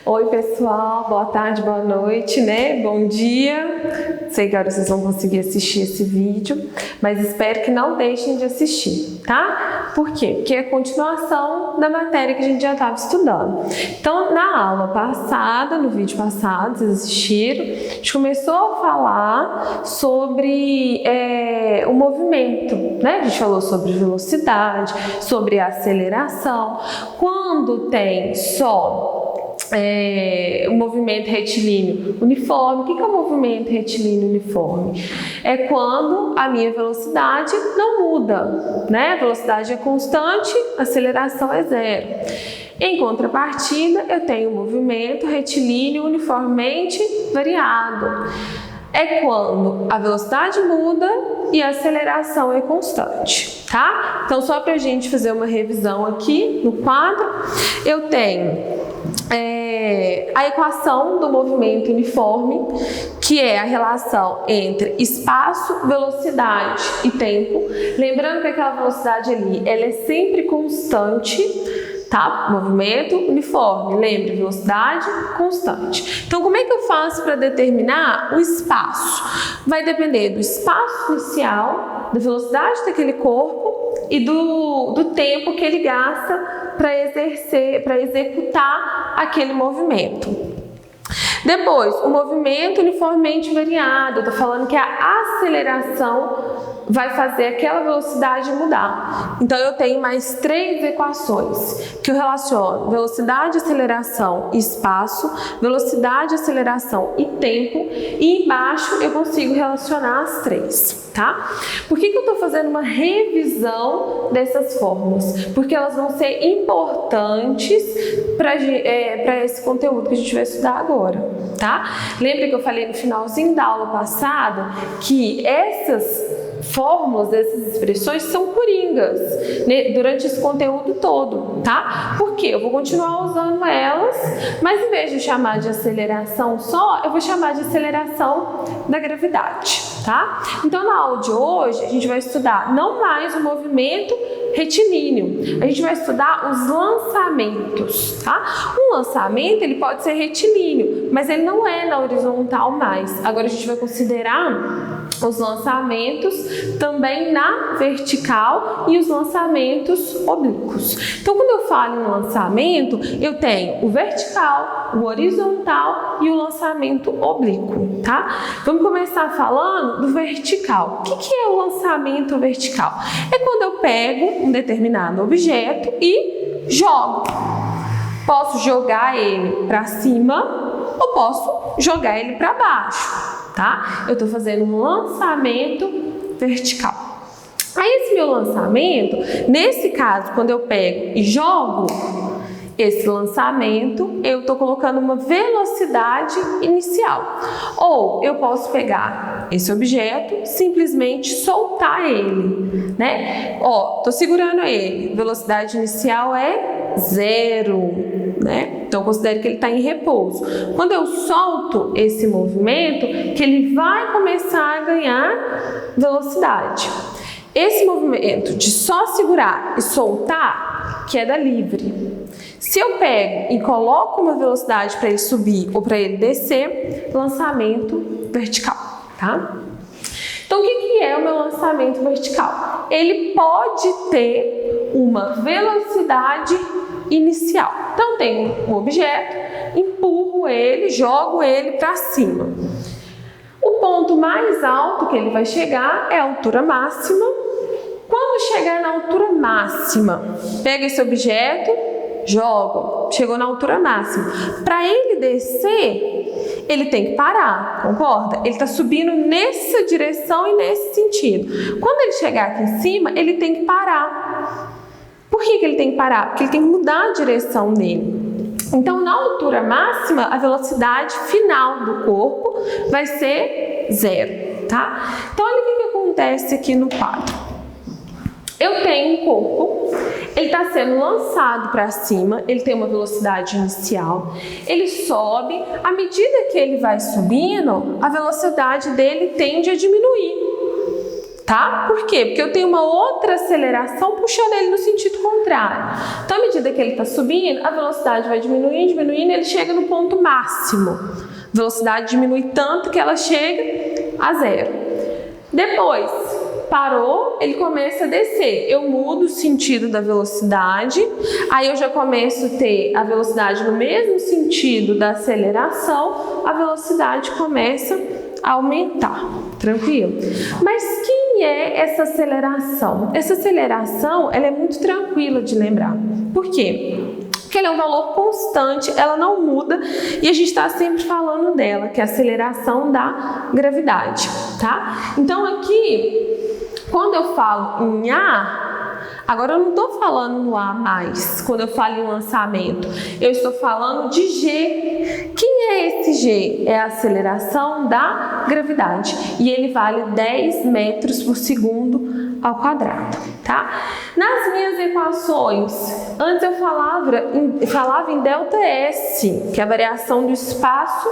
Oi pessoal, boa tarde, boa noite, né? Bom dia. Sei que agora vocês vão conseguir assistir esse vídeo, mas espero que não deixem de assistir, tá? Por quê? Porque é a continuação da matéria que a gente já estava estudando. Então, na aula passada, no vídeo passado, vocês assistiram, a gente começou a falar sobre o movimento, né? A gente falou sobre velocidade, sobre aceleração. Quando tem só o movimento retilíneo uniforme. O que é o movimento retilíneo uniforme? É quando a minha velocidade não muda, né? A velocidade é constante, a aceleração é zero. Em contrapartida, eu tenho um movimento retilíneo uniformemente variado. É quando a velocidade muda e a aceleração é constante, tá? Então, só para a gente fazer uma revisão aqui no quadro, eu tenho a equação do movimento uniforme, que é a relação entre espaço, velocidade e tempo. Lembrando que aquela velocidade ali, ela é sempre constante, tá? Movimento uniforme, lembre, velocidade constante. Então, como é que eu faço para determinar o espaço? Vai depender do espaço inicial, da velocidade daquele corpo e do tempo que ele gasta para executar aquele movimento. Depois, o movimento uniformemente variado. Eu estou falando que a aceleração vai fazer aquela velocidade mudar. Então, eu tenho mais três equações que eu relaciono: velocidade, aceleração e espaço, velocidade, aceleração e tempo, e embaixo eu consigo relacionar as três, tá? Por que eu estou fazendo uma revisão dessas fórmulas? Porque elas vão ser importantes para esse conteúdo que a gente vai estudar agora, tá? Lembra que eu falei no finalzinho da aula passada que essas fórmulas, essas expressões são coringas, né, durante esse conteúdo todo, tá? Porque eu vou continuar usando elas, mas em vez de chamar de aceleração só, eu vou chamar de aceleração da gravidade, tá? Então, na aula de hoje, a gente vai estudar não mais o movimento retilíneo, a gente vai estudar os lançamentos, tá? Um lançamento, ele pode ser retilíneo, mas ele não é na horizontal mais. Agora a gente vai considerar os lançamentos também na vertical e os lançamentos oblíquos. Então, quando eu falo em lançamento, eu tenho o vertical, o horizontal e o lançamento oblíquo, tá? Vamos começar falando do vertical. O que é o lançamento vertical? É quando eu pego um determinado objeto e jogo. Posso jogar ele para cima ou posso jogar ele para baixo, tá? Eu estou fazendo um lançamento vertical. Aí esse meu lançamento, nesse caso, quando eu pego e jogo esse lançamento, eu estou colocando uma velocidade inicial. Ou eu posso pegar esse objeto, simplesmente soltar ele, né? Ó, tô segurando ele, velocidade inicial é 0, né? Então, considere que ele está em repouso. Quando eu solto esse movimento, que ele vai começar a ganhar velocidade. Esse movimento de só segurar e soltar, queda livre. Se eu pego e coloco uma velocidade para ele subir ou para ele descer, lançamento vertical, tá? Então, o que é o meu lançamento vertical? Ele pode ter uma velocidade inicial. Então, tenho um objeto, empurro ele, jogo ele para cima. O ponto mais alto que ele vai chegar é a altura máxima. Quando chegar na altura máxima, pega esse objeto, jogo, chegou na altura máxima. Para ele descer, ele tem que parar, concorda? Ele está subindo nessa direção e nesse sentido. Quando ele chegar aqui em cima, ele tem que parar. Por que ele tem que parar? Porque ele tem que mudar a direção dele. Então, na altura máxima, a velocidade final do corpo vai ser 0, tá? Então, olha o que acontece aqui no quadro. Eu tenho um corpo, ele está sendo lançado para cima, ele tem uma velocidade inicial, ele sobe, à medida que ele vai subindo, a velocidade dele tende a diminuir. tá? Por quê? Porque eu tenho uma outra aceleração puxando ele no sentido contrário. Então, à medida que ele está subindo, a velocidade vai diminuindo, diminuindo, ele chega no ponto máximo. A velocidade diminui tanto que ela chega a zero. Depois, parou, ele começa a descer. Eu mudo o sentido da velocidade, aí eu já começo a ter a velocidade no mesmo sentido da aceleração, a velocidade começa a aumentar. Tranquilo? Mas quem é essa aceleração? Essa aceleração, ela é muito tranquila de lembrar. Por quê? Porque ela é um valor constante, ela não muda e a gente está sempre falando dela, que é a aceleração da gravidade, tá? Então aqui, quando eu falo em A, agora eu não estou falando no A mais, quando eu falo em lançamento, eu estou falando de G. Quem é esse G? É a aceleração da gravidade e ele vale 10 metros por segundo ao quadrado, tá? Nas minhas equações, antes eu falava em ΔS, que é a variação do espaço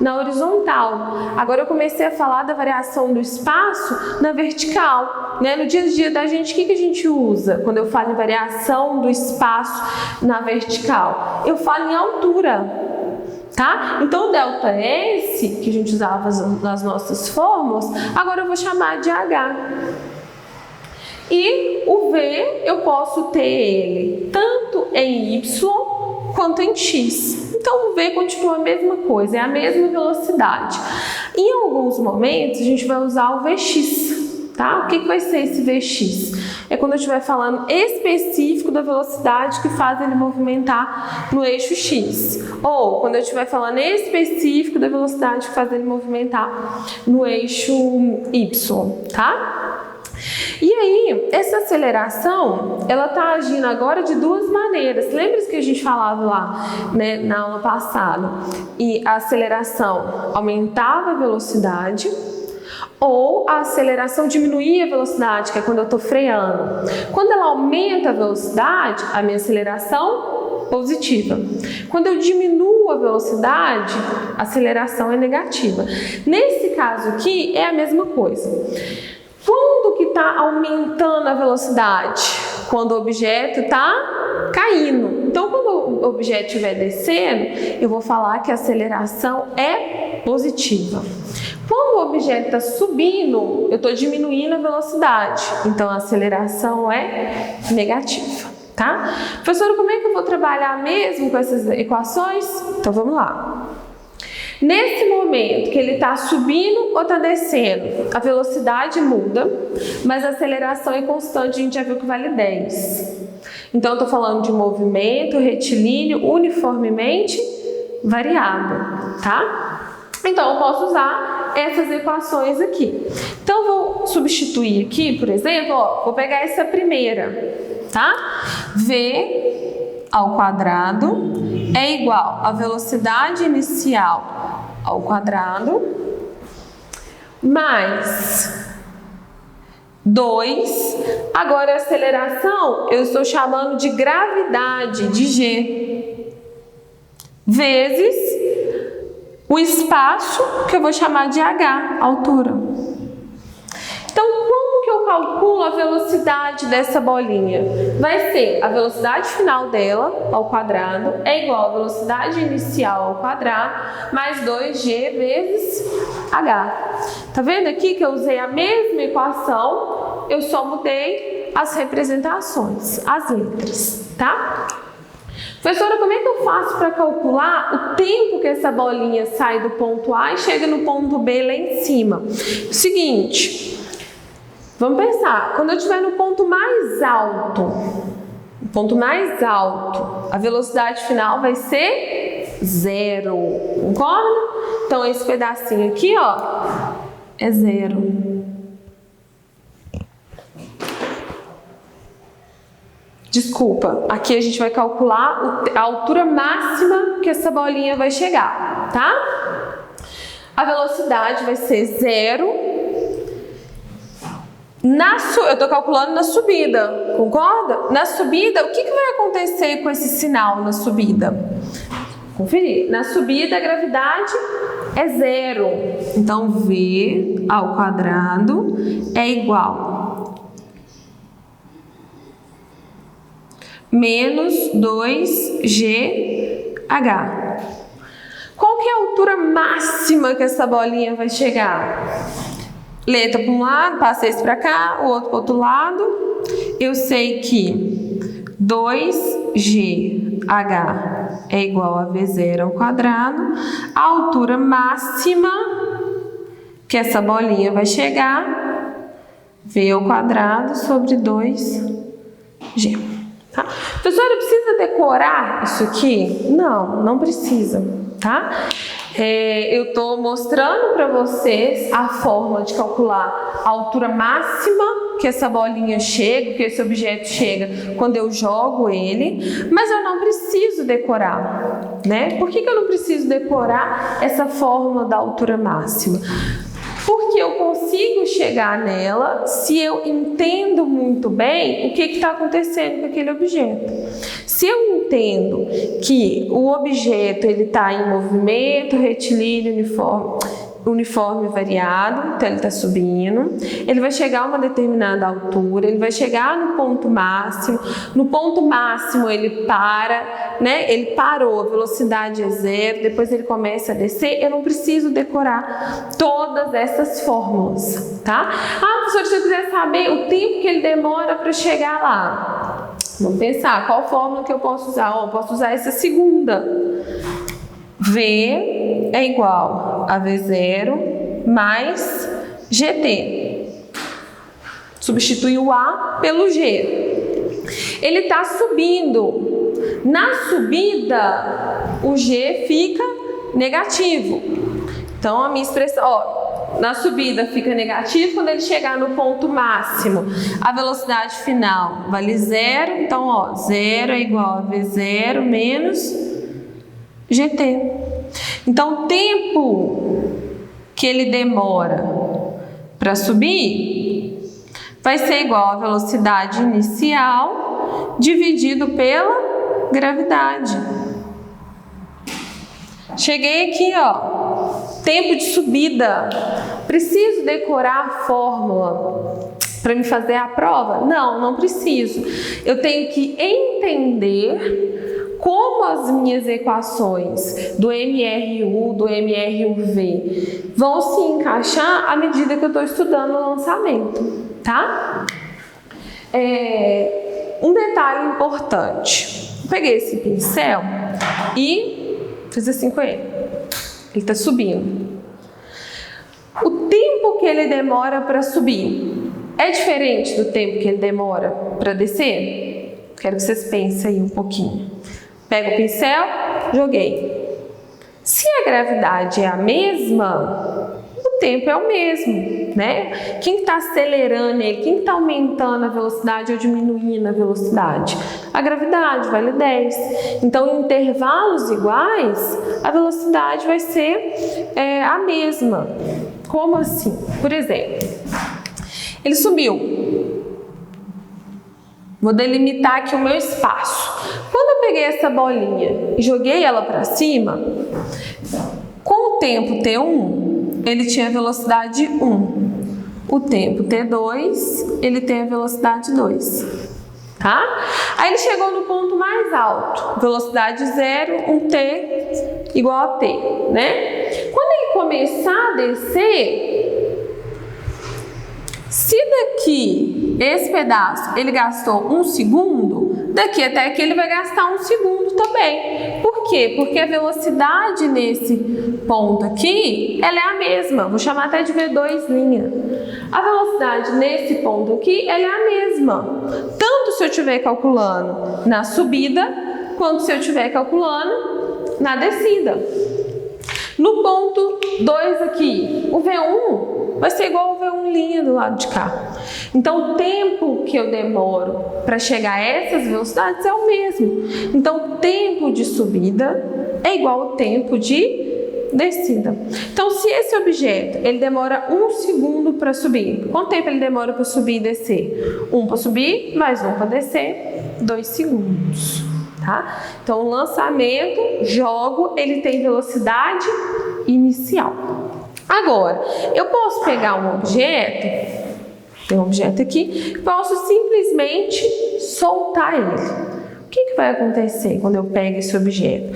na horizontal. Agora eu comecei a falar da variação do espaço na vertical, né? No dia a dia da gente, o que a gente usa quando eu falo em variação do espaço na vertical? Eu falo em altura. Tá? Então, o ΔS, que a gente usava nas nossas fórmulas, agora eu vou chamar de H. E o V, eu posso ter ele tanto em Y quanto em X. Então, o V continua a mesma coisa, é a mesma velocidade. Em alguns momentos, a gente vai usar o Vx. Tá? O que vai ser esse Vx? É quando eu estiver falando específico da velocidade que faz ele movimentar no eixo X. Ou quando eu estiver falando específico da velocidade que faz ele movimentar no eixo Y, tá? E aí, essa aceleração, ela está agindo agora de duas maneiras. Lembra-se que a gente falava lá, né, na aula passada? E a aceleração aumentava a velocidade, ou a aceleração diminuía a velocidade, que é quando eu estou freando. Quando ela aumenta a velocidade, a minha aceleração positiva. Quando eu diminuo a velocidade, a aceleração é negativa. Nesse caso aqui, é a mesma coisa. Quando que está aumentando a velocidade? Quando o objeto está caindo. Então, quando o objeto estiver descendo, eu vou falar que a aceleração é positiva. Quando o objeto está subindo, eu estou diminuindo a velocidade. Então, a aceleração é negativa, tá? Professora, como é que eu vou trabalhar mesmo com essas equações? Então, vamos lá. Nesse momento que ele está subindo ou está descendo, a velocidade muda, mas a aceleração é constante, a gente já viu que vale 10. Então, eu estou falando de movimento retilíneo uniformemente variável, tá? Então, eu posso usar essas equações aqui. Então, eu vou substituir aqui, por exemplo, ó, vou pegar essa primeira, tá? V ao quadrado é igual a velocidade inicial ao quadrado mais 2. Agora, a aceleração eu estou chamando de gravidade, de G, vezes o espaço, que eu vou chamar de H, altura. Então, como que eu calculo a velocidade dessa bolinha? Vai ser a velocidade final dela, ao quadrado, é igual a velocidade inicial ao quadrado, mais 2G vezes H. Tá vendo aqui que eu usei a mesma equação, eu só mudei as representações, as letras, tá? Professora, como é que eu faço para calcular o tempo que essa bolinha sai do ponto A e chega no ponto B lá em cima? Seguinte, vamos pensar, quando eu estiver no ponto mais alto, a velocidade final vai ser 0, concorda? Então, esse pedacinho aqui, ó, é 0. Desculpa, aqui a gente vai calcular a altura máxima que essa bolinha vai chegar, tá? A velocidade vai ser 0. Eu estou calculando na subida, concorda? Na subida, o que vai acontecer com esse sinal na subida? Conferir. Na subida, a gravidade é zero. Então, V ao quadrado é igual menos 2GH. Qual que é a altura máxima que essa bolinha vai chegar? Letra para um lado, passa esse para cá, o outro para o outro lado. Eu sei que 2GH é igual a V0 ao quadrado. A altura máxima que essa bolinha vai chegar, V ao quadrado sobre 2G. Tá? Professora, precisa decorar isso aqui? Não, não precisa, tá? Eu estou mostrando para vocês a forma de calcular a altura máxima que essa bolinha chega, que esse objeto chega quando eu jogo ele, mas eu não preciso decorar, né? Por que eu não preciso decorar essa fórmula da altura máxima? Porque eu consigo chegar nela se eu entendo muito bem o que está acontecendo com aquele objeto. Se eu entendo que o objeto está em movimento retilíneo uniforme variado, então ele está subindo, ele vai chegar a uma determinada altura, ele vai chegar no ponto máximo ele para, né? Ele parou, a velocidade é zero, depois ele começa a descer, eu não preciso decorar todas essas fórmulas, tá? Professor, se eu quiser saber o tempo que ele demora para chegar lá, vamos pensar, qual fórmula que eu posso usar? Eu posso usar essa segunda. V é igual a V0 mais GT. Substitui o A pelo G. Ele está subindo. Na subida, o G fica negativo. Então, a minha expressão, na subida fica negativo, quando ele chegar no ponto máximo, a velocidade final vale zero. Então, 0 é igual a V0 menos GT. Então, o tempo que ele demora para subir vai ser igual à velocidade inicial dividido pela gravidade. Cheguei aqui, tempo de subida. Preciso decorar a fórmula para me fazer a prova? Não, não preciso. Eu tenho que entender como as minhas equações do MRU, do MRUV vão se encaixar à medida que eu estou estudando o lançamento, tá? Um detalhe importante. Eu peguei esse pincel e fiz assim com ele. Ele está subindo. O tempo que ele demora para subir é diferente do tempo que ele demora para descer? Quero que vocês pensem aí um pouquinho. Pego o pincel, joguei. Se a gravidade é a mesma, o tempo é o mesmo, né? Quem está acelerando ele, quem está aumentando a velocidade ou diminuindo a velocidade? A gravidade vale 10. Então, em intervalos iguais, a velocidade vai ser a mesma. Como assim? Por exemplo, ele subiu. Vou delimitar aqui o meu espaço. Quando eu peguei essa bolinha e joguei ela para cima, com o tempo T1, ele tinha velocidade 1. O tempo T2, ele tem a velocidade 2. Tá? Aí ele chegou no ponto mais alto, velocidade 0, um T igual a T, né? Quando ele começar a descer, se daqui, esse pedaço, ele gastou 1 segundo, daqui até aqui ele vai gastar 1 segundo também. Por quê? Porque a velocidade nesse ponto aqui, ela é a mesma. Vou chamar até de V2'. A velocidade nesse ponto aqui, ela é a mesma. Tanto se eu estiver calculando na subida, quanto se eu estiver calculando na descida. No ponto 2 aqui, o V1 vai ser igual ao V1' do lado de cá. Então, o tempo que eu demoro para chegar a essas velocidades é o mesmo. Então, o tempo de subida é igual ao tempo de descida. Então, se esse objeto ele demora 1 segundo para subir, quanto tempo ele demora para subir e descer? 1 para subir, mais 1 para descer, 2 segundos. tá? Então, o lançamento, jogo, ele tem velocidade inicial. Agora, eu posso pegar um objeto, tem um objeto aqui, posso simplesmente soltar ele. O que vai acontecer quando eu pego esse objeto?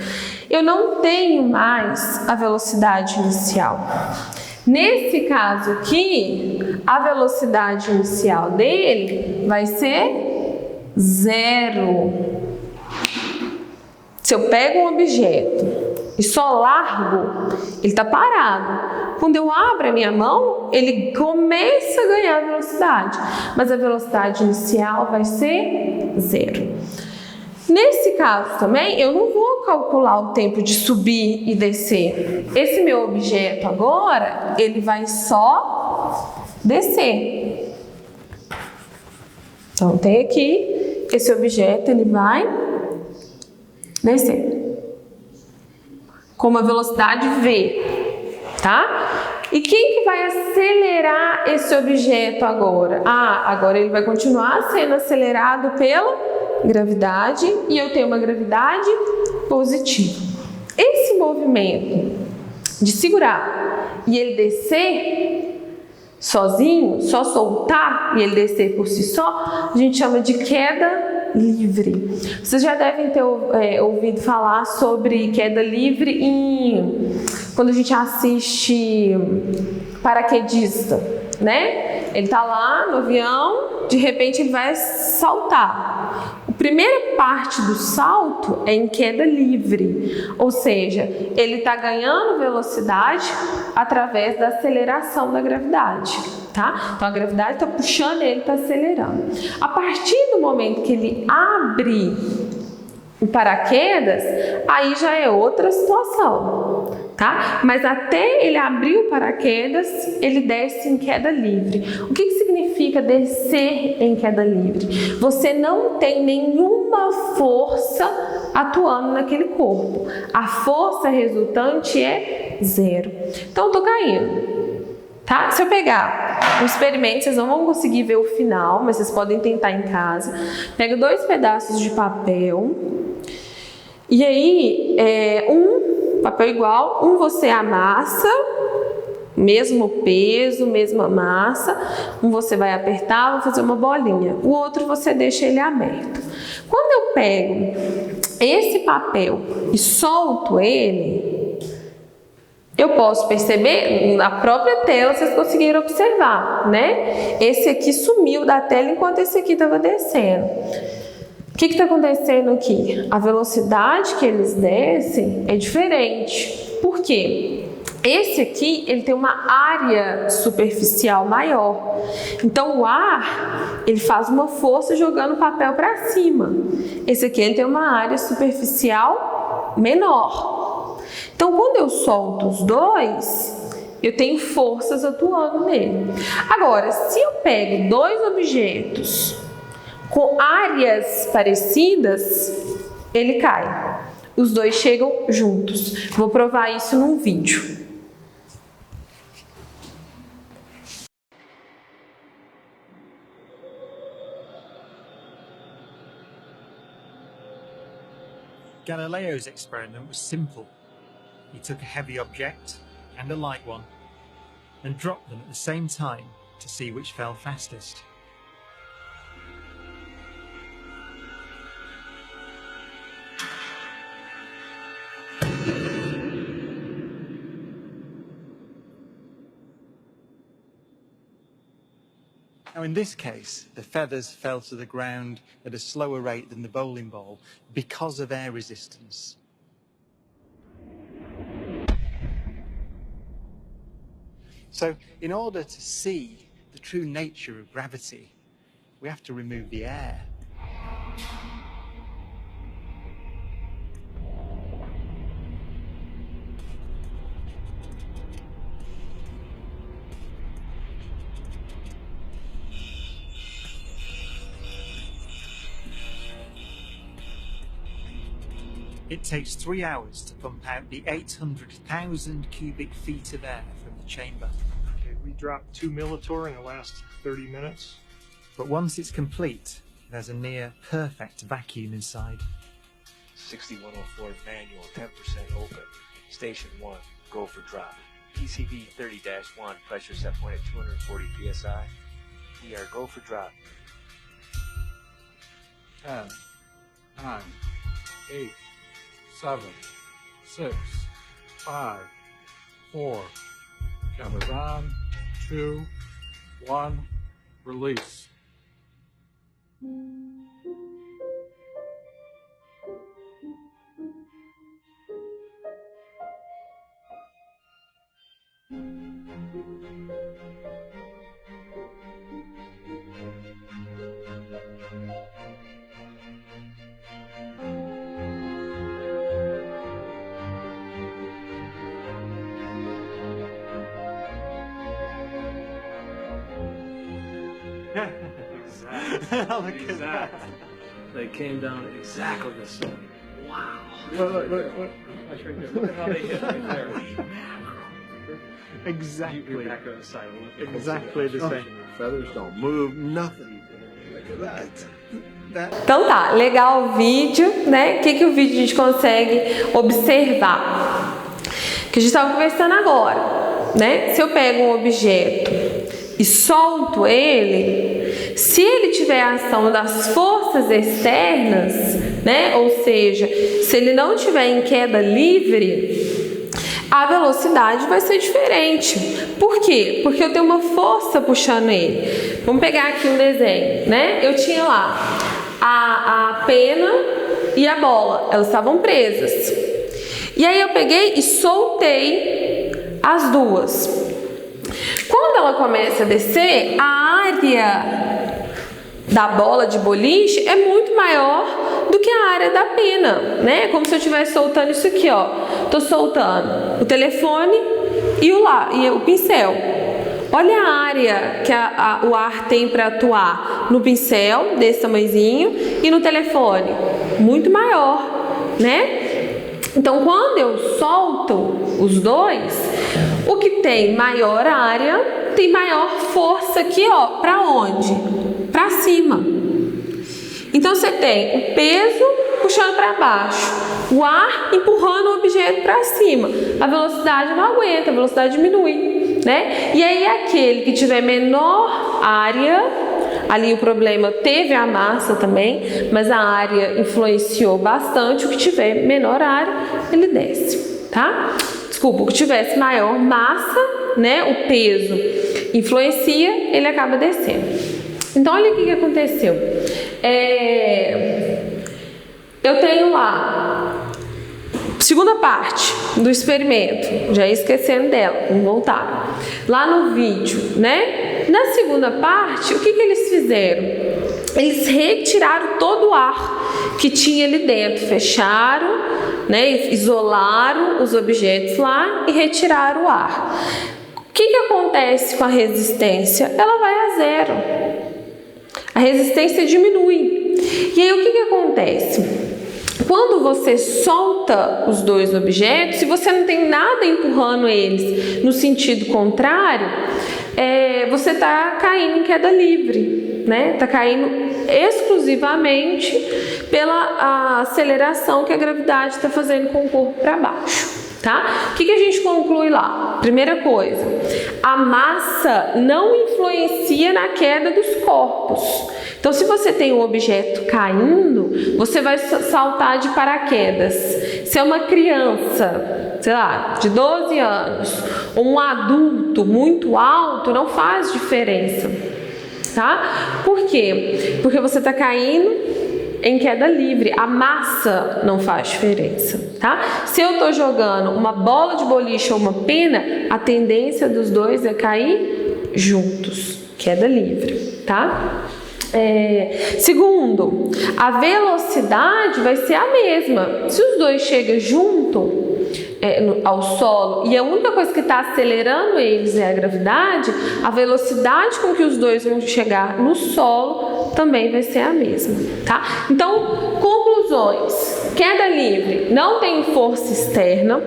Eu não tenho mais a velocidade inicial. Nesse caso aqui, a velocidade inicial dele vai ser 0. Se eu pego um objeto e só largo, ele está parado. Quando eu abro a minha mão, ele começa a ganhar velocidade, mas a velocidade inicial vai ser 0. Nesse caso também, eu não vou calcular o tempo de subir e descer. Esse meu objeto agora, ele vai só descer. Então, tem aqui, esse objeto, ele vai descer. Com uma velocidade V, tá? E quem que vai acelerar esse objeto agora? Agora ele vai continuar sendo acelerado pela gravidade e eu tenho uma gravidade positiva. Esse movimento de segurar e ele descer sozinho, só soltar e ele descer por si só, a gente chama de queda livre. Vocês já devem ter ouvido falar sobre queda livre quando a gente assiste Paraquedista, né? Ele tá lá no avião, de repente ele vai saltar. A primeira parte do salto é em queda livre, ou seja, ele está ganhando velocidade através da aceleração da gravidade, tá? Então a gravidade está puxando ele, está acelerando. A partir do momento que ele abre o paraquedas, aí já é outra situação, tá? Mas até ele abrir o paraquedas, ele desce em queda livre. O que significa descer em queda livre? Você não tem nenhuma força atuando naquele corpo. A força resultante é 0. Então, eu tô caindo, tá? Se eu pegar um experimento, vocês não vão conseguir ver o final, mas vocês podem tentar em casa. Pega 2 pedaços de papel. E aí, papel igual, você amassa, mesmo peso, mesma massa, você vai apertar, vai fazer uma bolinha, o outro você deixa ele aberto. Quando eu pego esse papel e solto ele, eu posso perceber, na própria tela vocês conseguiram observar, né? Esse aqui sumiu da tela enquanto esse aqui estava descendo. O que está acontecendo aqui? A velocidade que eles descem é diferente. Por quê? Esse aqui, ele tem uma área superficial maior. Então, o ar, ele faz uma força jogando o papel para cima. Esse aqui, ele tem uma área superficial menor. Então, quando eu solto os dois, eu tenho forças atuando nele. Agora, se eu pego 2 objetos com áreas parecidas, ele cai. Os dois chegam juntos. Vou provar isso num vídeo. Galileo's experiment was simple. He took a heavy object and a light one and dropped them at the same time to see which fell fastest. Now in this case, the feathers fell to the ground at a slower rate than the bowling ball because of air resistance. So in order to see the true nature of gravity, we have to remove the air. It takes 3 hours to pump out the 800,000 cubic feet of air from the chamber. Okay, we dropped 2 millitorr in the last 30 minutes. But once it's complete, there's a near perfect vacuum inside. 6104 manual, 10% open. Station 1, go for drop. PCV 30-1, pressure set point at 240 psi. ER, go for drop. 10, 9, 8, 7, 6, 5, 4. Cameras on. 2, 1. Release. Exactly. They came down exactly the same. Wow. Look. That's right there. Look at how they hit right there. Exactly. Back on the side. Exactly the same. Feathers don't move, nothing. Look at that. Então tá, legal o vídeo, né? O que o vídeo a gente consegue observar? Que a gente estava conversando agora, né? Se eu pego um objeto e solto ele, se ele tiver a ação das forças externas, né? Ou seja, se ele não tiver em queda livre, a velocidade vai ser diferente. Por quê? Porque eu tenho uma força puxando ele. Vamos pegar aqui um desenho, né? Eu tinha lá a pena e a bola, elas estavam presas. E aí eu peguei e soltei as duas. Quando ela começa a descer, a área da bola de boliche é muito maior do que a área da pena, né? Como se eu estivesse soltando isso aqui, ó. Tô soltando o telefone e o pincel. Olha a área que o ar tem para atuar no pincel, desse tamanhozinho, e no telefone, muito maior, né? Então, quando eu solto os dois, o que tem maior área tem maior força aqui, ó, para onde? Para cima. Então, você tem o peso puxando para baixo, o ar empurrando o objeto para cima. A velocidade não aguenta, a velocidade diminui, né? E aí, aquele que tiver menor área, ali o problema teve a massa também, mas a área influenciou bastante. O que tiver menor área, ele desce, tá? Desculpa, o que tivesse maior massa, né? O peso influencia, ele acaba descendo. Então, olha o que aconteceu. Eu tenho lá, segunda parte do experimento, já ia esquecendo dela, vamos voltar. Lá no vídeo, né? Na segunda parte, o que eles fizeram? Eles retiraram todo o ar que tinha ali dentro, fecharam, né? Isolaram os objetos lá e retiraram o ar. O que acontece com a resistência? Ela vai a zero. A resistência diminui. E aí o que acontece? Quando você solta os dois objetos, se você não tem nada empurrando eles no sentido contrário, você está caindo em queda livre, né? Está caindo exclusivamente pela aceleração que a gravidade está fazendo com o corpo para baixo. Tá? O que a gente conclui lá? Primeira coisa, a massa não influencia na queda dos corpos. Então, se você tem um objeto caindo, você vai saltar de paraquedas. Se é uma criança, sei lá, de 12 anos, ou um adulto muito alto, não faz diferença. Tá? Por quê? Porque você está caindo em queda livre, a massa não faz diferença, tá? Se eu tô jogando uma bola de boliche ou uma pena, a tendência dos dois é cair juntos, queda livre, tá? Segundo, a velocidade vai ser a mesma. Se os dois chegam junto ao solo e a única coisa que está acelerando eles é a gravidade, a velocidade com que os dois vão chegar no solo também vai ser a mesma, tá? Então, conclusões. Queda livre, não tem força externa.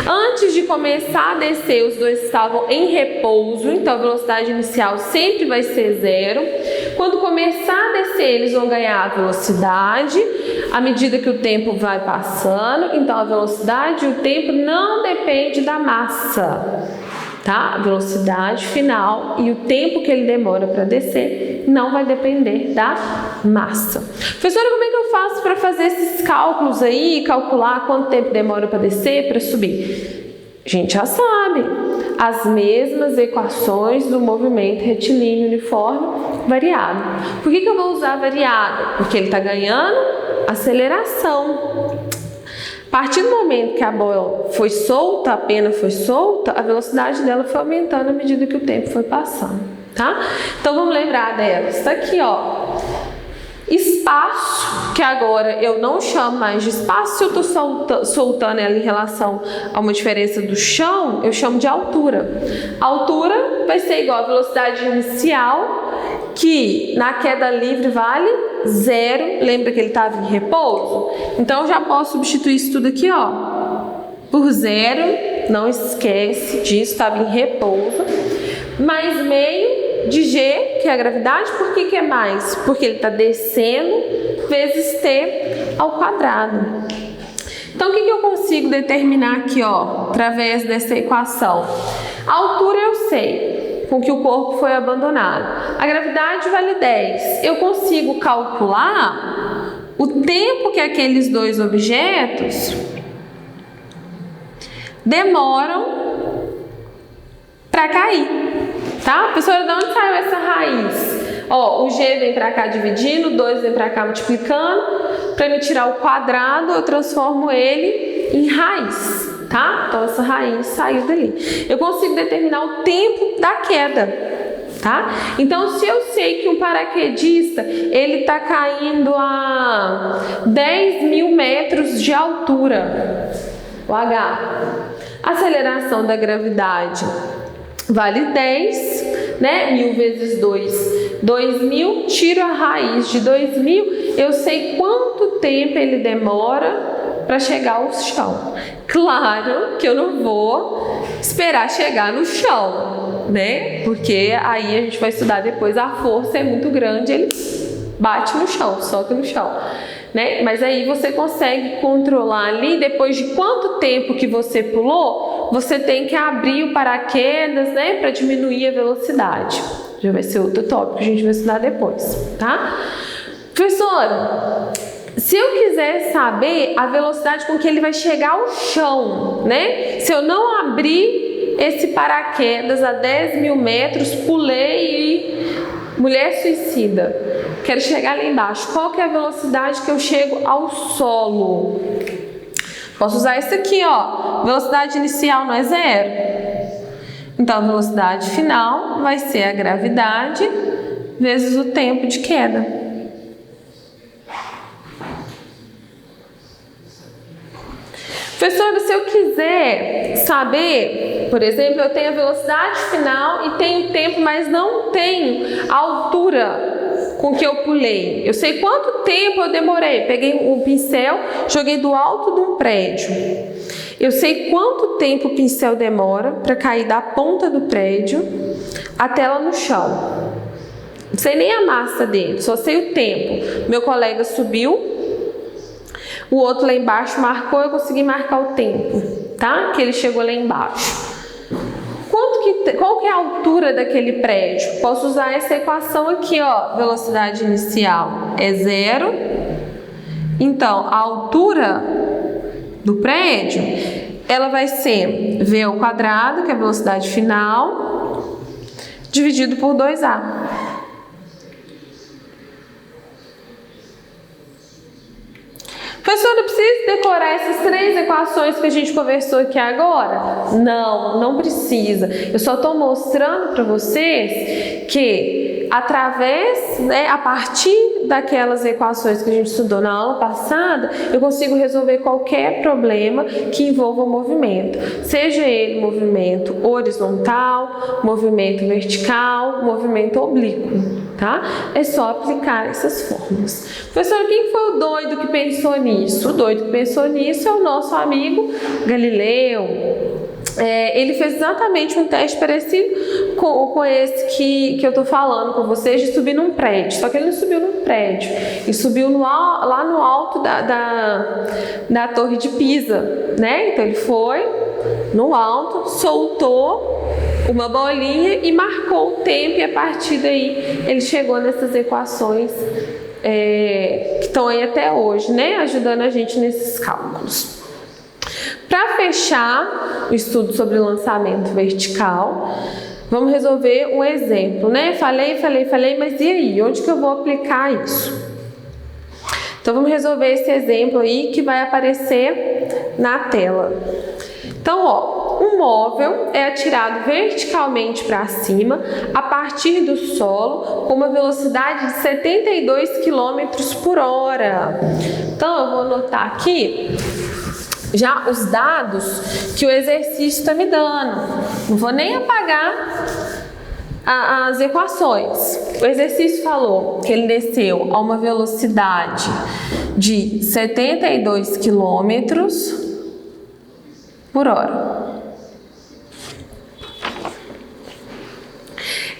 Antes de começar a descer, os dois estavam em repouso, então a velocidade inicial sempre vai ser 0. Quando começar a descer, eles vão ganhar velocidade à medida que o tempo vai passando. Então a velocidade e o tempo não depende da massa, tá? A velocidade final e o tempo que ele demora para descer não vai depender da massa. Professora, como é que eu faço para fazer esses cálculos aí, calcular quanto tempo demora para descer, para subir? A gente já sabe, as mesmas equações do movimento retilíneo uniforme variado. Por que eu vou usar variado? Porque ele está ganhando aceleração. A partir do momento que a bola foi solta, a pena foi solta, a velocidade dela foi aumentando à medida que o tempo foi passando, tá? Então vamos lembrar delas. Está aqui, ó. Espaço, que agora eu não chamo mais de espaço, se eu estou soltando ela em relação a uma diferença do chão, eu chamo de altura. A altura vai ser igual à velocidade inicial, que na queda livre vale 0. Lembra que ele estava em repouso? Então eu já posso substituir isso tudo aqui, ó, por 0. Não esquece disso, estava em repouso. Mais meio de G, que é a gravidade. Por que é mais? Porque ele está descendo vezes T ao quadrado. Então, o que eu consigo determinar aqui, ó, através dessa equação? A altura eu sei, com que o corpo foi abandonado. A gravidade vale 10. Eu consigo calcular o tempo que aqueles dois objetos demoram para cair. Tá? Professora, de onde saiu essa raiz? Ó, o G vem para cá dividindo, o 2 vem para cá multiplicando. Para me tirar o quadrado, eu transformo ele em raiz, tá? Então essa raiz saiu dali. Eu consigo determinar o tempo da queda, tá? Então se eu sei que um paraquedista, ele está caindo a 10.000 metros de altura, o H, a aceleração da gravidade vale 10, né? 1.000 vezes 2, 2.000, tiro a raiz de 2.000, eu sei quanto tempo ele demora para chegar ao chão. Claro que eu não vou esperar chegar no chão, né? Porque aí a gente vai estudar depois, a força é muito grande, ele bate no chão, soca no chão, né? Mas aí você consegue controlar ali, depois de quanto tempo que você pulou, você tem que abrir o paraquedas, né, para diminuir a velocidade. Já vai ser outro tópico que a gente vai estudar depois, tá? Professora, se eu quiser saber a velocidade com que ele vai chegar ao chão, né? Se eu não abrir esse paraquedas a 10.000 metros, pulei e mulher suicida, quero chegar lá embaixo, qual que é a velocidade que eu chego ao solo? Posso usar isso aqui, ó, velocidade inicial não é 0. Então a velocidade final vai ser a gravidade vezes o tempo de queda. Professora, se eu quiser saber, por exemplo, eu tenho a velocidade final e tenho tempo, mas não tenho a altura com que eu pulei. Eu sei quanto tempo eu demorei. Peguei um pincel, joguei do alto de um prédio. Eu sei quanto tempo o pincel demora para cair da ponta do prédio até lá no chão. Não sei nem a massa dele, só sei o tempo. Meu colega subiu, o outro lá embaixo marcou, eu consegui marcar o tempo, tá? Que ele chegou lá embaixo. Qual que é a altura daquele prédio? Posso usar essa equação aqui, ó. Velocidade inicial é 0. Então, a altura do prédio, ela vai ser v ao quadrado, que é a velocidade final, dividido por 2a. Professora, eu preciso decorar essas 3 equações que a gente conversou aqui agora? Não, não precisa. Eu só estou mostrando para vocês que que através, né, a partir daquelas equações que a gente estudou na aula passada, eu consigo resolver qualquer problema que envolva movimento, seja ele movimento horizontal, movimento vertical, movimento oblíquo, tá? É só aplicar essas fórmulas. Professor, quem foi o doido que pensou nisso? O doido que pensou nisso é o nosso amigo Galileu. Ele fez exatamente um teste parecido com esse que eu estou falando com vocês, de subir num prédio. Só que ele não subiu num prédio, ele subiu lá no alto da Torre de Pisa, né? Então ele foi no alto, soltou uma bolinha e marcou o tempo, e a partir daí ele chegou nessas equações que estão aí até hoje, né? Ajudando a gente nesses cálculos. Para fechar o estudo sobre lançamento vertical, vamos resolver um exemplo, né? Falei, mas e aí? Onde que eu vou aplicar isso? Então, vamos resolver esse exemplo aí que vai aparecer na tela. Então, ó, um móvel é atirado verticalmente para cima a partir do solo com uma velocidade de 72 km por hora. Então, eu vou anotar aqui já os dados que o exercício está me dando. Não vou nem apagar as equações. O exercício falou que ele desceu a uma velocidade de 72 km por hora.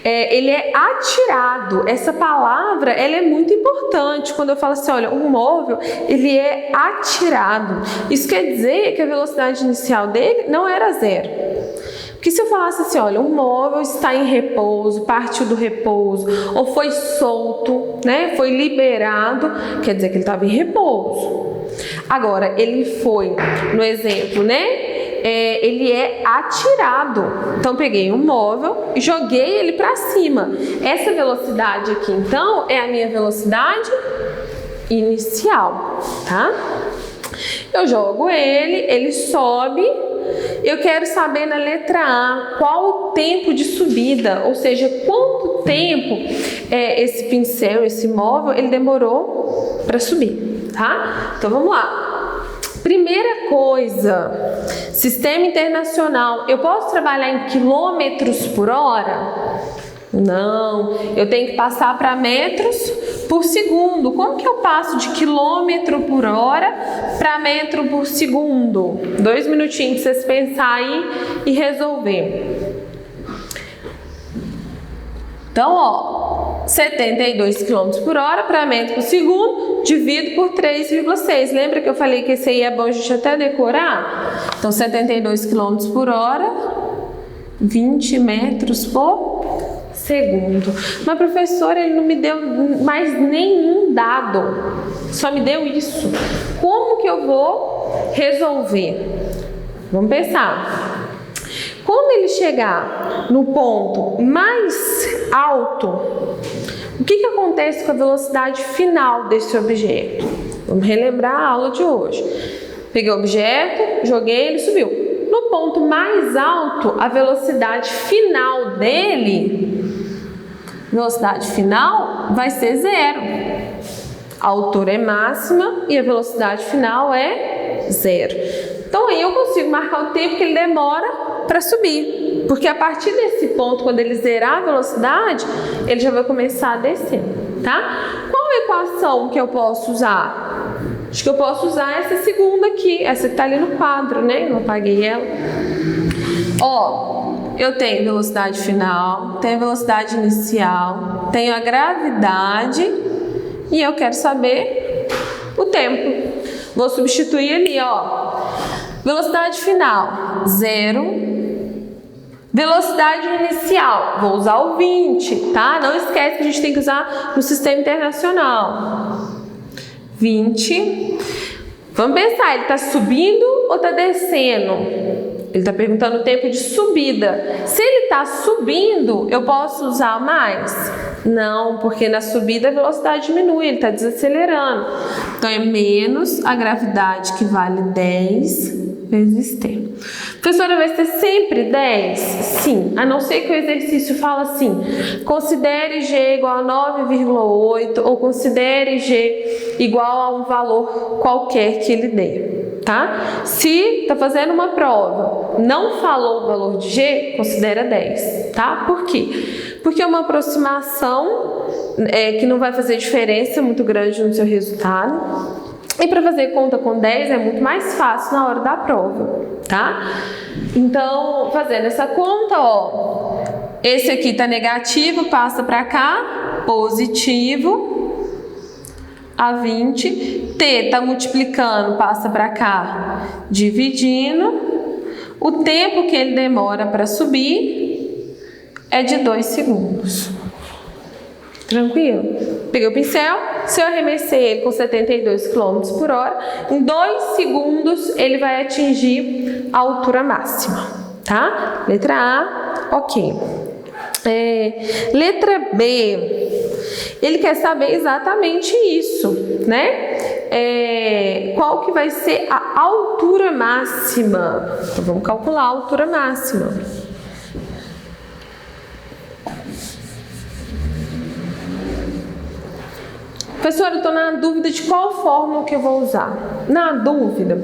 Ele é atirado. Essa palavra, ela é muito importante quando eu falo assim, olha, um móvel, ele é atirado. Isso quer dizer que a velocidade inicial dele não era 0. Porque se eu falasse assim, olha, um móvel está em repouso, partiu do repouso, ou foi solto, né, foi liberado, quer dizer que ele estava em repouso. Agora, ele foi, no exemplo, né, ele é atirado. Então, peguei um móvel e joguei ele para cima. Essa velocidade aqui, então, é a minha velocidade inicial, tá? Eu jogo ele sobe. Eu quero saber na letra A qual o tempo de subida, ou seja, quanto tempo esse pincel, esse móvel, ele demorou para subir, tá? Então, vamos lá. Primeira coisa, sistema internacional, eu posso trabalhar em quilômetros por hora? Não, eu tenho que passar para metros por segundo. Como que eu passo de quilômetro por hora para metro por segundo? 2 minutinhos para vocês pensarem aí e resolver. Então, ó, 72 km por hora para metro por segundo, divido por 3,6. Lembra que eu falei que esse aí é bom a gente até decorar? Então, 72 km por hora, 20 metros por segundo. Mas, professora, ele não me deu mais nenhum dado, só me deu isso. Como que eu vou resolver? Vamos pensar. Quando ele chegar no ponto mais alto, o que acontece com a velocidade final desse objeto? Vamos relembrar a aula de hoje. Peguei o objeto, joguei, ele subiu. No ponto mais alto, a velocidade final dele, vai ser 0. A altura é máxima e a velocidade final é 0. Então aí eu consigo marcar o tempo que ele demora para subir, porque a partir desse ponto, quando ele zerar a velocidade, ele já vai começar a descer, tá? Qual equação que eu posso usar? Acho que eu posso usar essa segunda aqui, essa que tá ali no quadro, né? Eu não apaguei ela. Ó, eu tenho velocidade final, tenho velocidade inicial, tenho a gravidade e eu quero saber o tempo. Vou substituir ali, ó. Velocidade final, 0. Velocidade inicial, vou usar o 20, tá? Não esquece que a gente tem que usar no sistema internacional. 20. Vamos pensar, ele está subindo ou está descendo? Ele está perguntando o tempo de subida. Se ele está subindo, eu posso usar mais? Não, porque na subida a velocidade diminui, ele está desacelerando. Então é menos a gravidade, que vale 10 vezes t. Professora, vai ser sempre 10? Sim, a não ser que o exercício fala assim, considere G igual a 9,8 ou considere G igual a um valor qualquer que ele dê, tá? Se está fazendo uma prova, não falou o valor de G, considera 10, tá? Por quê? Porque é uma aproximação que não vai fazer diferença muito grande no seu resultado. E para fazer conta com 10 é muito mais fácil na hora da prova, tá? Então, fazendo essa conta, ó, esse aqui tá negativo, passa para cá, positivo, a 20. T tá multiplicando, passa para cá, dividindo. O tempo que ele demora para subir é de 2 segundos. Tranquilo? Peguei o pincel, se eu arremessei ele com 72 km por hora, em 2 segundos ele vai atingir a altura máxima, tá? Letra A, ok. Letra B, ele quer saber exatamente isso, né? Qual que vai ser a altura máxima? Então, vamos calcular a altura máxima. Professora, eu estou na dúvida de qual fórmula que eu vou usar. Na dúvida,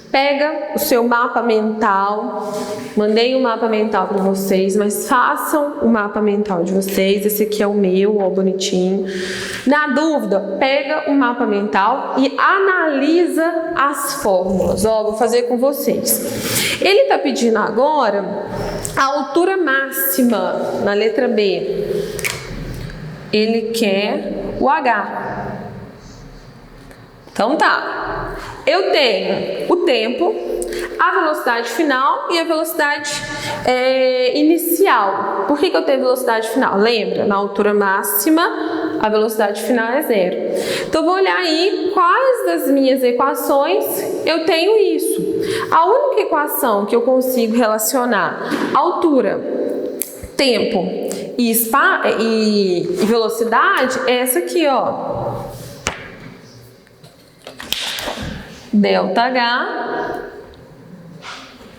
pega o seu mapa mental, mandei um mapa mental para vocês, mas façam o mapa mental de vocês, esse aqui é o meu, ó, bonitinho. Na dúvida, pega o mapa mental e analisa as fórmulas, ó, vou fazer com vocês. Ele está pedindo agora a altura máxima na letra B. Ele quer o H. Então tá, eu tenho o tempo, a velocidade final e a velocidade inicial. Por que eu tenho velocidade final? Lembra, na altura máxima a velocidade final é 0. Então vou olhar aí quais das minhas equações eu tenho isso. A única equação que eu consigo relacionar altura, tempo e velocidade é essa aqui, ó. Delta H,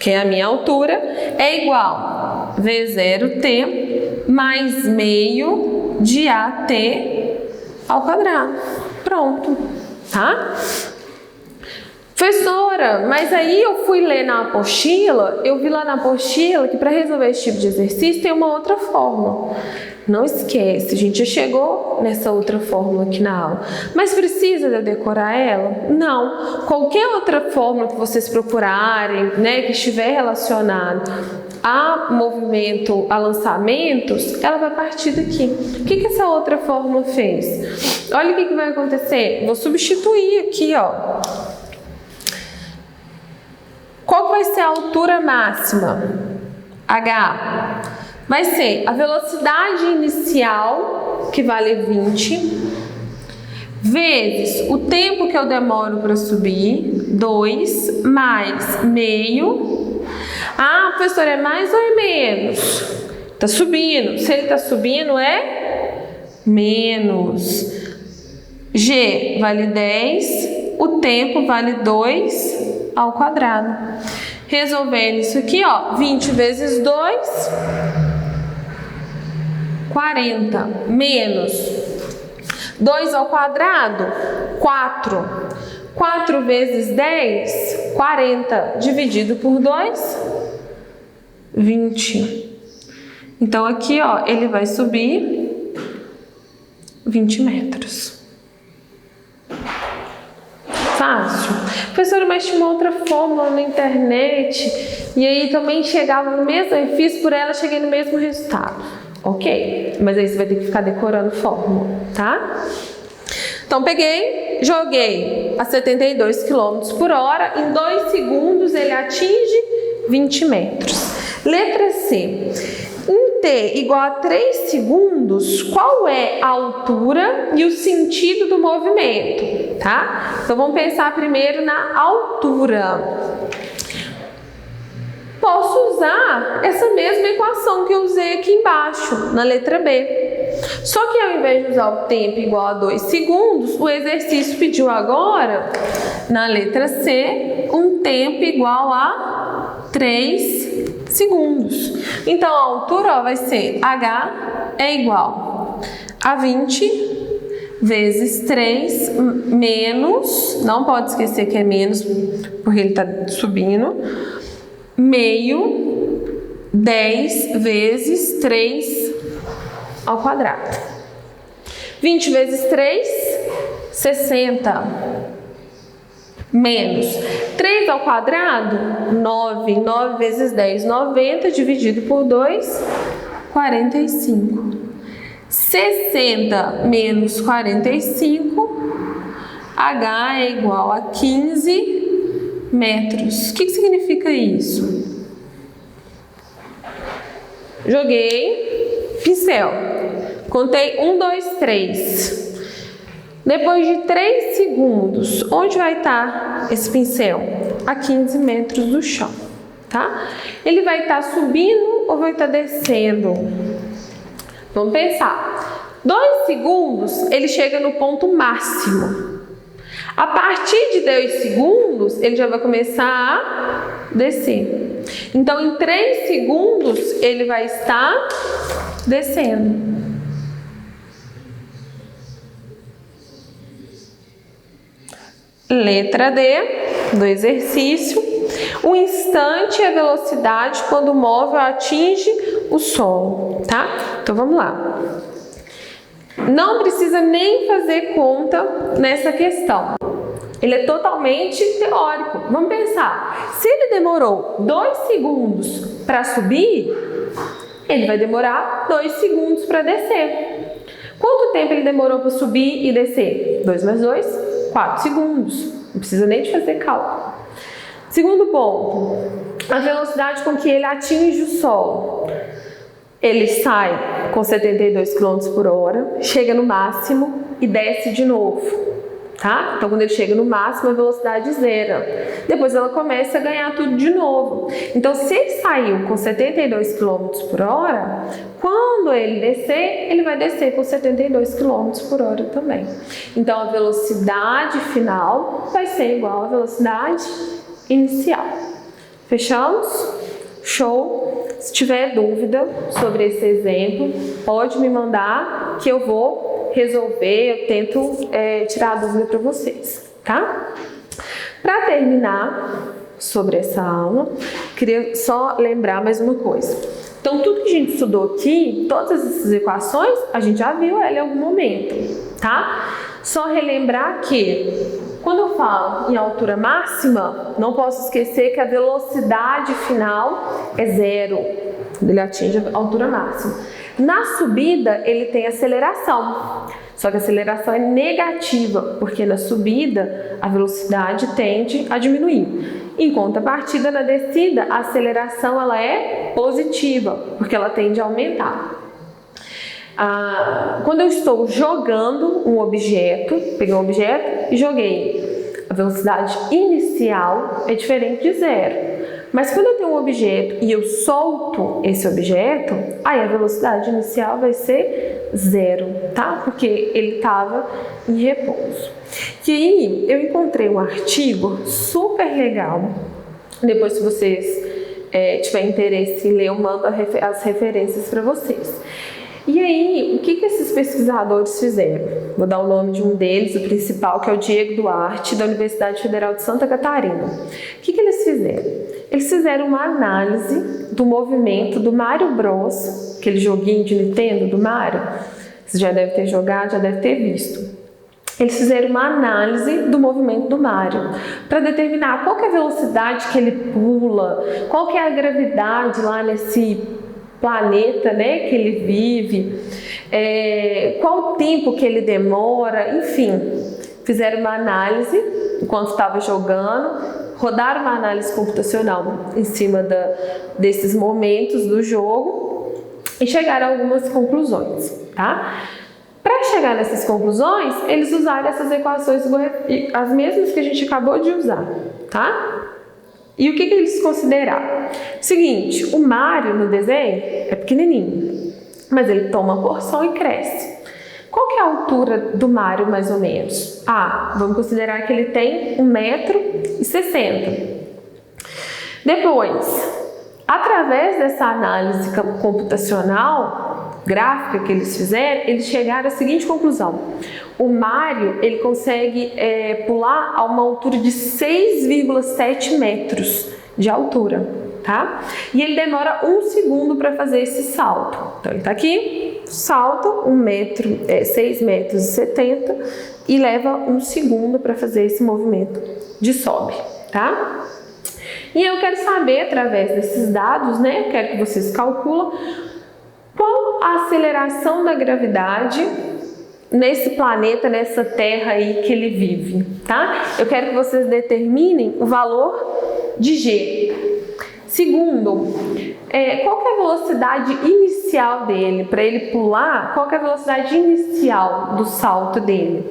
que é a minha altura, é igual a V0T mais meio de AT ao quadrado. Pronto, tá? Professora, mas aí eu fui ler na apostila, eu vi lá na apostila que para resolver esse tipo de exercício tem uma outra fórmula. Não esquece, a gente já chegou nessa outra fórmula aqui na aula. Mas precisa de eu decorar ela? Não. Qualquer outra fórmula que vocês procurarem, né, que estiver relacionado a movimento, a lançamentos, ela vai partir daqui. O que essa outra fórmula fez? Olha o que vai acontecer. Vou substituir aqui, ó. Qual vai ser a altura máxima? H. Vai ser a velocidade inicial, que vale 20, vezes o tempo que eu demoro para subir, 2, mais meio. Ah, professor, é mais ou é menos? Tá subindo. Se ele tá subindo, é menos. G vale 10, o tempo vale 2 ao quadrado. Resolvendo isso aqui, ó, 20 vezes 2, 40, menos 2 ao quadrado, 4. 4 vezes 10, 40, dividido por 2, 20. Então aqui, ó, ele vai subir 20 metros. Fácil. Professora, mas tinha uma outra fórmula na internet e aí também chegava no mesmo, eu fiz por ela, cheguei no mesmo resultado. Ok, mas aí você vai ter que ficar decorando fórmula, tá? Então peguei, joguei a 72 km por hora, em 2 segundos ele atinge 20 metros. Letra C. Em T igual a 3 segundos, qual é a altura e o sentido do movimento, tá? Então vamos pensar primeiro na altura. Posso usar essa mesma equação que eu usei aqui embaixo, na letra B. Só que ao invés de usar o tempo igual a 2 segundos, o exercício pediu agora, na letra C, um tempo igual a 3 segundos. Então, a altura ó, vai ser H é igual a 20 vezes 3 menos, não pode esquecer que é menos, porque ele está subindo, meio 10 vezes 3 ao quadrado. 20 vezes 3, 60. Menos 3 ao quadrado, 9. 9 vezes 10, 90, dividido por 2, 45. 60 menos 45, H é igual a 15 metros. O que significa isso? Joguei pincel. Contei 1, 2, 3. Depois de 3 segundos, onde vai estar esse pincel? A 15 metros do chão, tá? Ele vai estar subindo ou vai estar descendo? Vamos pensar. 2 segundos, ele chega no ponto máximo. A partir de 2 segundos, ele já vai começar a descer. Então, em 3 segundos, ele vai estar descendo. Letra D, do exercício. O instante é a velocidade quando o móvel atinge o solo, tá? Então, vamos lá. Não precisa nem fazer conta nessa questão. Ele é totalmente teórico. Vamos pensar. Se ele demorou 2 segundos para subir, ele vai demorar 2 segundos para descer. Quanto tempo ele demorou para subir e descer? 2 mais 2? 4 segundos. Não precisa nem de fazer cálculo. Segundo ponto, a velocidade com que ele atinge o solo. Ele sai com 72 km por hora, chega no máximo e desce de novo, tá? Então, quando ele chega no máximo, a velocidade zera. Depois ela começa a ganhar tudo de novo. Então, se ele saiu com 72 km por hora, quando ele descer, ele vai descer com 72 km por hora também. Então, a velocidade final vai ser igual à velocidade inicial. Fechamos? Show! Se tiver dúvida sobre esse exemplo, pode me mandar que eu vou resolver, eu tento tirar a dúvida para vocês, tá? Para terminar sobre essa aula, queria só lembrar mais uma coisa. Então, tudo que a gente estudou aqui, todas essas equações, a gente já viu ela em algum momento, tá? Só relembrar que, quando eu falo em altura máxima, não posso esquecer que a velocidade final é 0, quando ele atinge a altura máxima. Na subida, ele tem aceleração, só que a aceleração é negativa, porque na subida a velocidade tende a diminuir. Em contrapartida, na descida, a aceleração ela é positiva, porque ela tende a aumentar. Quando eu estou jogando um objeto, peguei um objeto e joguei, a velocidade inicial é diferente de 0. Mas quando eu tenho um objeto e eu solto esse objeto, aí a velocidade inicial vai ser 0, tá? Porque ele estava em repouso. E aí eu encontrei um artigo super legal. Depois, se vocês tiverem interesse em ler, eu mando as referências para vocês. E aí, o que esses pesquisadores fizeram? Vou dar o nome de um deles, o principal, que é o Diego Duarte, da Universidade Federal de Santa Catarina. O que eles fizeram? Eles fizeram uma análise do movimento do Mario Bros, aquele joguinho de Nintendo do Mario. Você já deve ter jogado, já deve ter visto. Eles fizeram uma análise do movimento do Mario para determinar qual que é a velocidade que ele pula, qual que é a gravidade lá nesse planeta, né, que ele vive, qual o tempo que ele demora, enfim. Fizeram uma análise enquanto estava jogando, rodaram uma análise computacional em cima desses momentos do jogo e chegaram a algumas conclusões, tá? Para chegar nessas conclusões, eles usaram essas equações, as mesmas que a gente acabou de usar, tá? E o que eles consideraram? Seguinte, o Mario no desenho é pequenininho, mas ele toma uma porção e cresce. Qual que é a altura do Mario, mais ou menos? Vamos considerar que ele tem 1,60 m. Depois, através dessa análise computacional, gráfica que eles fizeram, eles chegaram à seguinte conclusão. O Mário, ele consegue pular a uma altura de 6,7 metros de altura, tá? E ele demora 1 segundo para fazer esse salto. Então, ele tá aqui, salta 6,70 metros e leva 1 segundo para fazer esse movimento de sobe, tá? E eu quero saber, através desses dados, né, eu quero que vocês calculam qual a aceleração da gravidade nesse planeta, nessa Terra aí que ele vive, tá? Eu quero que vocês determinem o valor de G. Segundo, qual que é a velocidade inicial dele? Para ele pular, qual que é a velocidade inicial do salto dele?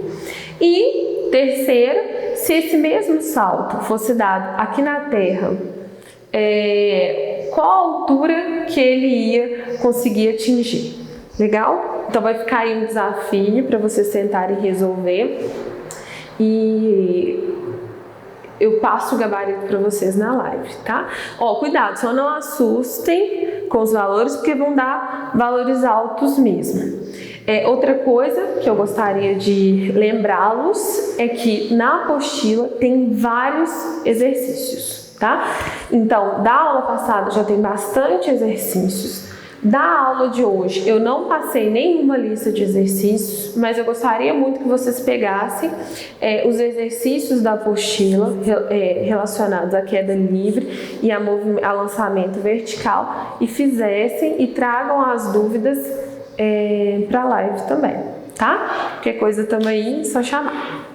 E terceiro, se esse mesmo salto fosse dado aqui na Terra, qual a altura que ele ia conseguir atingir? Legal? Então vai ficar aí um desafio para vocês tentarem resolver e eu passo o gabarito para vocês na live, tá? Ó, cuidado, só não assustem com os valores, porque vão dar valores altos mesmo. Outra coisa que eu gostaria de lembrá-los é que na apostila tem vários exercícios, tá? Então, da aula passada já tem bastante exercícios. Da aula de hoje eu não passei nenhuma lista de exercícios, mas eu gostaria muito que vocês pegassem os exercícios da apostila relacionados à queda livre e a lançamento vertical e fizessem e tragam as dúvidas para a live também, tá? Qualquer coisa também, só chamar.